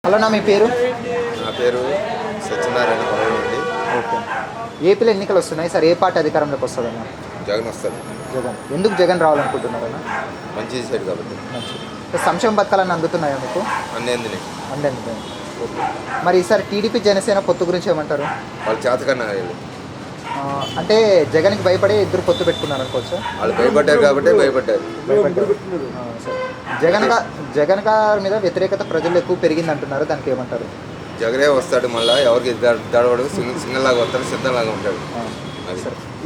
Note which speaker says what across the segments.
Speaker 1: Hello నా మీ పేరు?
Speaker 2: నా పేరు సత్యనారాయణ అండి.
Speaker 1: ఓకే. ఏపీలో ఎన్నికలు వస్తున్నాయి సార్, ఏ పార్టీ అధికారంలోకి వస్తుందన్న?
Speaker 2: జగన్ వస్తాడు.
Speaker 1: జగన్. ఎందుకు జగన్ రావాలనుకుంటున్నారన్న?
Speaker 2: మంచి చేశాడు కాబట్టి.
Speaker 1: మంచిది. సంక్షేమ పథకాలన్నీ అందుతున్నాయా మీకు?
Speaker 2: అన్నీ అందినాయి.
Speaker 1: అన్నీ అందుతున్నాయి. ఓకే. మరి ఈసారి టీడీపీ జనసేన పొత్తు గురించి ఏమంటారు?
Speaker 2: వాళ్ళు చేతకన్నా
Speaker 1: అంటే జగన్కి భయపడి ఇద్దరు పొత్తు పెట్టుకున్నారు అనుకోవచ్చు.
Speaker 2: వాళ్ళు భయపడ్డారు కాబట్టి భయపడ్డారు.
Speaker 1: జగన్ గారి మీద వ్యతిరేకత ప్రజలు ఎక్కువ పెరిగింది అంటున్నారు, దానికి ఏమంటారు?
Speaker 2: జగనే వస్తాడు, మళ్ళీ ఎవరికి దడవడు, సింగల్ లాగా వస్తాడు, సిద్ధంలాగా ఉంటాడు.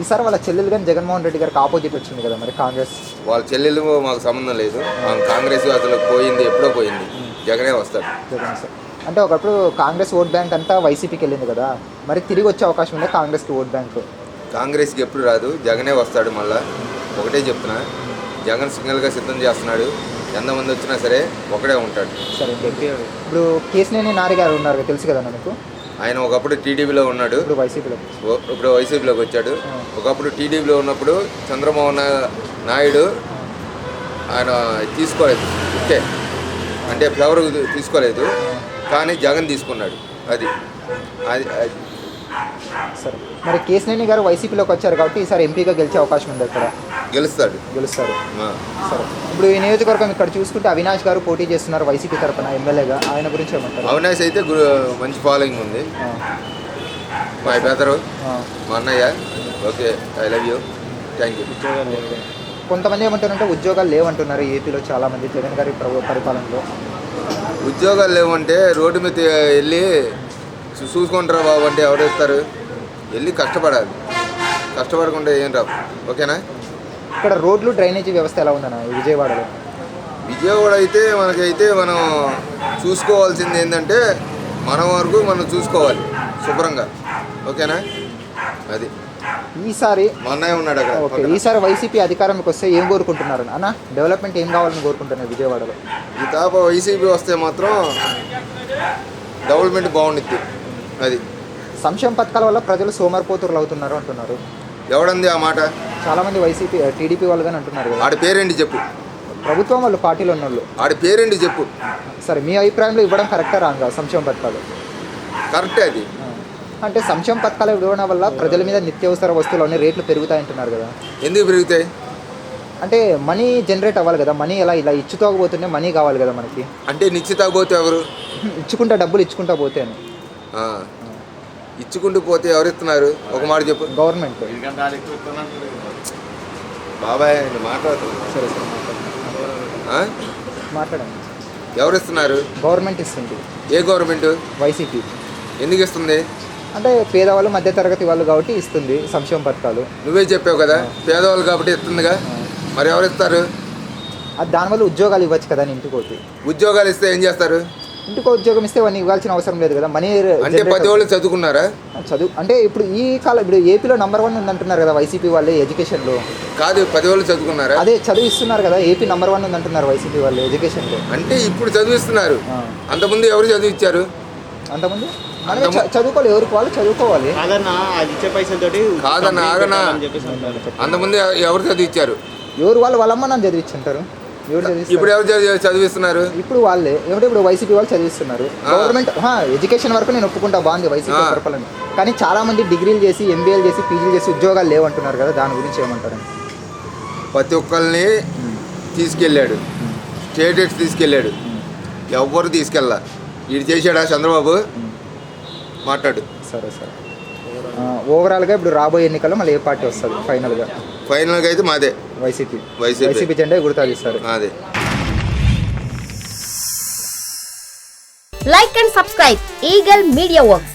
Speaker 1: ఈసారి వాళ్ళ చెల్లెలు కానీ జగన్మోహన్ రెడ్డి గారికి ఆపోజిట్ వచ్చింది కదా, మరి కాంగ్రెస్
Speaker 2: వాళ్ళ చెల్లెలు మాకు సంబంధం లేదు. కాంగ్రెస్ అసలు పోయింది, ఎప్పుడో పోయింది. జగనే వస్తాడు.
Speaker 1: జగన్ సార్ అంటే ఒకప్పుడు కాంగ్రెస్ ఓట్ బ్యాంక్ అంతా వైసీపీకి వెళ్ళింది కదా, మరి తిరిగి వచ్చే అవకాశం ఉంది కాంగ్రెస్కి ఓట్ బ్యాంక్?
Speaker 2: కాంగ్రెస్కి ఎప్పుడు రాదు, జగనే వస్తాడు. మళ్ళీ ఒకటే చెప్తున్నా, జగన్ సింగల్గా సిద్ధం చేస్తున్నాడు. ఎంతమంది వచ్చినా సరే ఒకడే ఉంటాడు.
Speaker 1: సరే. ఇప్పుడు కేసినేని నాని గారు ఉన్నారు, తెలుసు కదా మీకు?
Speaker 2: ఆయన ఒకప్పుడు టీడీపీలో ఉన్నాడు, ఇప్పుడు వైసీపీలోకి వచ్చాడు. ఒకప్పుడు టీడీపీలో ఉన్నప్పుడు చంద్రమోహన్ నాయుడు ఆయన తీసుకోలేదు, అంటే ఫ్లవర్ తీసుకోలేదు, కానీ జగన్ తీసుకున్నాడు. అది అది
Speaker 1: సరే. మరి కేసినేని గారు వైసీపీలోకి వచ్చారు కాబట్టి ఈసారి ఎంపీగా గెలిచే అవకాశం ఉంది. అక్కడ గెలుస్తారు. సరే. ఇప్పుడు ఈ నియోజకవర్గం ఇక్కడ చూసుకుంటే అవినాష్ గారు పోటీ చేస్తున్నారు వైసీపీ తరఫున ఎమ్మెల్యేగా, ఆయన గురించి ఏమంటారు?
Speaker 2: అవినాష్ అయితే మంచి ఫాలోయింగ్ ఉంది. మా బెదరు, మా అన్నయ్య. Okay, I love you, thank you.
Speaker 1: కొంతమంది ఏమంటారంటే ఉద్యోగాలు లేవంటున్నారు ఏపీలో చాలామంది జగన్ గారి పరిపాలనలో.
Speaker 2: ఉద్యోగాలు లేవంటే రోడ్డు మీద వెళ్ళి చూసుకుంటారా బాబు అంటే ఎవరు ఇస్తారు? వెళ్ళి కష్టపడాలి, కష్టపడకుండా ఏం రావు. ఓకేనా?
Speaker 1: ఇక్కడ రోడ్లు డ్రైనేజీ వ్యవస్థ ఎలా ఉందన్న విజయవాడలో?
Speaker 2: విజయవాడ అయితే మనం చూసుకోవాల్సింది ఏంటంటే మన వరకు మనం చూసుకోవాలి శుభ్రంగా. ఓకేనా? అది
Speaker 1: ఈసారి
Speaker 2: మా అన్నయ్య ఉన్నాడు అక్కడ.
Speaker 1: ఓకే. ఈసారి వైసీపీ అధికారంలోకి వస్తే ఏం కోరుకుంటున్నారు అన్న? డెవలప్మెంట్ ఏం కావాలని కోరుకుంటున్నారు విజయవాడలో?
Speaker 2: ఈ తాప వైసీపీ వస్తే మాత్రం డెవలప్మెంట్ బాగుండిద్ది. అది
Speaker 1: సంక్షేమ పథకాల వల్ల ప్రజలు సోమరిపోతులు అవుతున్నారు అంటున్నారు.
Speaker 2: ఎవడంది ఆ మాట?
Speaker 1: చాలామంది వైసీపీ టీడీపీ వాళ్ళు కానీ అంటున్నారు కదా.
Speaker 2: ఆడి పేరేంటి చెప్పు?
Speaker 1: ప్రభుత్వం వాళ్ళు పార్టీలో ఉన్న వాళ్ళు.
Speaker 2: ఆడి పేరేంటి చెప్పు?
Speaker 1: సరే, మీ అభిప్రాయంలో ఇవ్వడం కరెక్టా రాంగా సంక్షేమ పథకాలు?
Speaker 2: కరెక్టే. అది
Speaker 1: అంటే సంక్షేమ పథకాలు ఇవ్వడం వల్ల ప్రజల మీద నిత్యావసర వస్తువులు అన్ని రేట్లు పెరుగుతాయంటున్నారు కదా.
Speaker 2: ఎందుకు పెరుగుతాయి?
Speaker 1: అంటే మనీ జనరేట్ అవ్వాలి కదా, మనీ ఇలా ఇచ్చుతోకపోతుంటే మనీ కావాలి కదా మనకి.
Speaker 2: అంటే నిశ్చితాకపోతే ఎవరు
Speaker 1: ఇచ్చుకుంటా, డబ్బులు ఇచ్చుకుంటా పోతే
Speaker 2: ఇచ్చుకుంటూ పోతే ఎవరు ఇస్తున్నారు? ఒక మాట చెప్పు.
Speaker 1: గవర్నమెంట్.
Speaker 2: బాబాయ్ మాట్లాడుతున్నా.
Speaker 1: సరే మాట్లాడండి.
Speaker 2: ఎవరు ఇస్తున్నారు?
Speaker 1: గవర్నమెంట్ ఇస్తుంది.
Speaker 2: ఏ గవర్నమెంట్?
Speaker 1: వైసీపీ.
Speaker 2: ఎందుకు ఇస్తుంది?
Speaker 1: అంటే పేదవాళ్ళు మధ్యతరగతి వాళ్ళు కాబట్టి ఇస్తుంది సంక్షేమ పథకాలు.
Speaker 2: నువ్వే చెప్పావు కదా, పేదవాళ్ళు కాబట్టి ఇస్తుందిగా. మరి ఎవరు ఇస్తారు?
Speaker 1: అది దానివల్ల ఉద్యోగాలు ఇవ్వచ్చు కదా ఇంటికోటి.
Speaker 2: ఉద్యోగాలు ఇస్తే ఏం చేస్తారు?
Speaker 1: ఇంటికో ఉద్యోగం ఇస్తే వాడిని ఇవ్వాల్సిన అవసరం లేదు కదా. మనీ
Speaker 2: అంటే 10 వాళ్ళు చదువుకున్నారా?
Speaker 1: చదువు అంటే ఇప్పుడు ఈ కాలం ఇప్పుడు ఏపీలో నంబర్ 1 ఉందంటున్నారు కదా వైసీపీ వాళ్ళే ఎడ్యుకేషన్లో.
Speaker 2: కాదు, 10 వాళ్ళు చదువుకున్నారా?
Speaker 1: అదే చదువు ఇస్తున్నారు కదా, ఏపీ నంబర్ 1 ఉందంటున్నారు వైసీపీ వాళ్ళు ఎడ్యుకేషన్లో.
Speaker 2: అంటే ఇప్పుడు చదివిస్తున్నారు. అంతకుముందు ఎవరు చదివించారు?
Speaker 1: అంతకుముందు మనమే చదువుకోవాలి, ఎవరికి వాళ్ళు చదువుకోవాలి.
Speaker 2: కాదన్నా ఆగనా, అంతకుముందు ఎవరు చదివించారు?
Speaker 1: ఎవరు వాళ్ళమ్మ నన్ను చదివించుంటారు.
Speaker 2: ఇప్పుడు ఎవరు చదివిస్తున్నారు?
Speaker 1: ఇప్పుడు వాళ్ళే. ఇప్పుడు వైసీపీ వాళ్ళు చదివిస్తున్నారు. గవర్నమెంట్ ఎడ్యుకేషన్ వరకు నేను ఒప్పుకుంటా, బాగుంది వైసీపీ పరిపాలన. కానీ చాలా మంది డిగ్రీలు చేసి, ఎంబీఏలు చేసి, పీజీలు చేసి ఉద్యోగాలు లేవంటున్నారు కదా, దాని గురించి ఏమంటారు?
Speaker 2: ప్రతి ఒక్కరిని తీసుకెళ్ళాడు, స్టేటెడ్స్ తీసుకెళ్ళాడు, ఎవ్వరు తీసుకెళ్ళా. ఇది చేశాడా చంద్రబాబు? మాట్లాడు.
Speaker 1: సరే. ఓవరాల్గా ఇప్పుడు రాబోయే ఎన్నికల్లో మళ్ళీ ఏ పార్టీ వస్తుంది ఫైనల్గా
Speaker 2: అయితే మాదే
Speaker 1: వైసీపీ జెండా గుర్తాదిస్తారు.
Speaker 2: అదే.
Speaker 3: Like and subscribe Eagle Media Works.